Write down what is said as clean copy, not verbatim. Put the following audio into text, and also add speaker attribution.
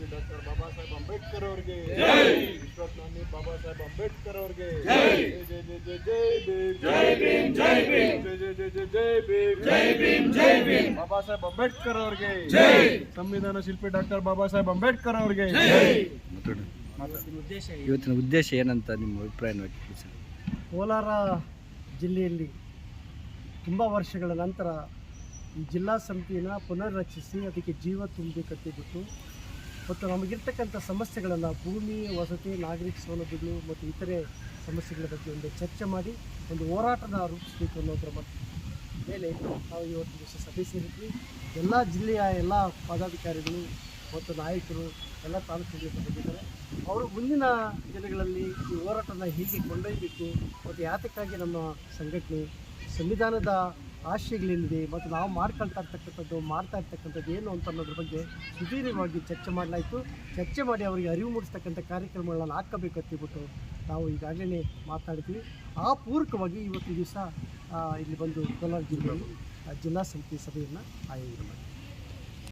Speaker 1: ಶಿಲ್ಪಿ ಡಾಕ್ಟರ್ ಬಾಬಾ ಸಾಹೇಬ್ ಅಂಬೇಡ್ಕರ್ ಅವ್ರಿಗೆ, ವಿಶ್ವಜ್ಞಾನಿ ಬಾಬಾ ಸಾಹೇಬ್ ಅಂಬೇಡ್ಕರ್ ಅವ್ರಿಗೆ ಜೈ ಜೈ ಜೈ ಭೀಮ್, ಜೈ ಭೀಮ್, ಜೈ ಜೈ ಜೈ ಜೈ ಜೈ ಭೀಮ್, ಜೈ ಭೀಮ್, ಜೈ ಭೀಮ್. ಬಾಬಾ ಸಾಹೇಬ್ ಅಂಬೇಡ್ಕರ್ ಅವ್ರಿಗೆ ಸಂವಿಧಾನ ಶಿಲ್ಪಿ ಡಾಕ್ಟರ್ ಬಾಬಾ ಸಾಹೇಬ್ ಅಂಬೇಡ್ಕರ್ ಅವ್ರಿಗೆ.
Speaker 2: ಇವತ್ತಿನ ಉದ್ದೇಶ ಏನಂತ ನಿಮ್ಮ ಅಭಿಪ್ರಾಯ ವ್ಯಕ್ತಪಡಿಸಿ.
Speaker 3: ಕೋಲಾರ ಜಿಲ್ಲೆಯಲ್ಲಿ ತುಂಬ ವರ್ಷಗಳ ನಂತರ ಈ ಜಿಲ್ಲಾ ಸಮಿತಿಯನ್ನು ಪುನರ್ರಚಿಸಿ ಅದಕ್ಕೆ ಜೀವ ತುಂಬಬೇಕಂತೇಳ್ಬಿಟ್ಟು ಮತ್ತು ನಮಗಿರ್ತಕ್ಕಂಥ ಸಮಸ್ಯೆಗಳನ್ನು ಭೂಮಿ, ವಸತಿ, ನಾಗರಿಕ ಸೌಲಭ್ಯಗಳು ಮತ್ತು ಇತರೆ ಸಮಸ್ಯೆಗಳ ಬಗ್ಗೆ ಒಂದು ಚರ್ಚೆ ಮಾಡಿ ಒಂದು ಹೋರಾಟನ ರೂಪಿಸಬೇಕು ಅನ್ನೋದರ ಮೇಲೆ ನಾವು ಇವತ್ತು ದಿವಸ ಸಭೆ ಸೇರಿದ್ವಿ. ಎಲ್ಲ ಜಿಲ್ಲೆಯ ಎಲ್ಲ ಪದಾಧಿಕಾರಿಗಳು ಮತ್ತು ನಾಯಕರು ಎಲ್ಲ ತಾಲೂಕುಗಳಿಗೆ ಬಂದಿದ್ದಾರೆ. ಅವರು ಮುಂದಿನ ದಿನಗಳಲ್ಲಿ ಈ ಹೋರಾಟನ ಹೇಗೆ ಕೊಂಡೊಯ್ಯಬೇಕು ಮತ್ತು ಯಾತಕ್ಕಾಗಿ ನಮ್ಮ ಸಂಘಟನೆ ಸಂವಿಧಾನದ ಆಶಯಗಳೇನಿದೆ ಮತ್ತು ನಾವು ಮಾಡ್ತಾ ಇರ್ತಕ್ಕಂಥದ್ದು ಏನು ಅಂತ ಅನ್ನೋದ್ರ ಬಗ್ಗೆ ಸುದೀರ್ಘವಾಗಿ ಚರ್ಚೆ ಮಾಡಲಾಯಿತು. ಚರ್ಚೆ ಮಾಡಿ ಅವರಿಗೆ ಅರಿವು ಮೂಡಿಸ್ತಕ್ಕಂಥ ಕಾರ್ಯಕ್ರಮಗಳನ್ನು ಹಾಕಬೇಕು ಅಂತೇಳ್ಬಿಟ್ಟು ನಾವು ಈಗಾಗಲೇ ಮಾತಾಡಿದ್ವಿ. ಆ ಪೂರಕವಾಗಿ ಇವತ್ತು ದಿವಸ ಇಲ್ಲಿ ಬಂದು ಕೋಲಾರ ಜಿಲ್ಲೆಯಲ್ಲಿ ಜಿಲ್ಲಾ ಸಮಿತಿ ಸಭೆಯನ್ನು ಆಯೋಜನೆ ಮಾಡಿದ್ವಿ.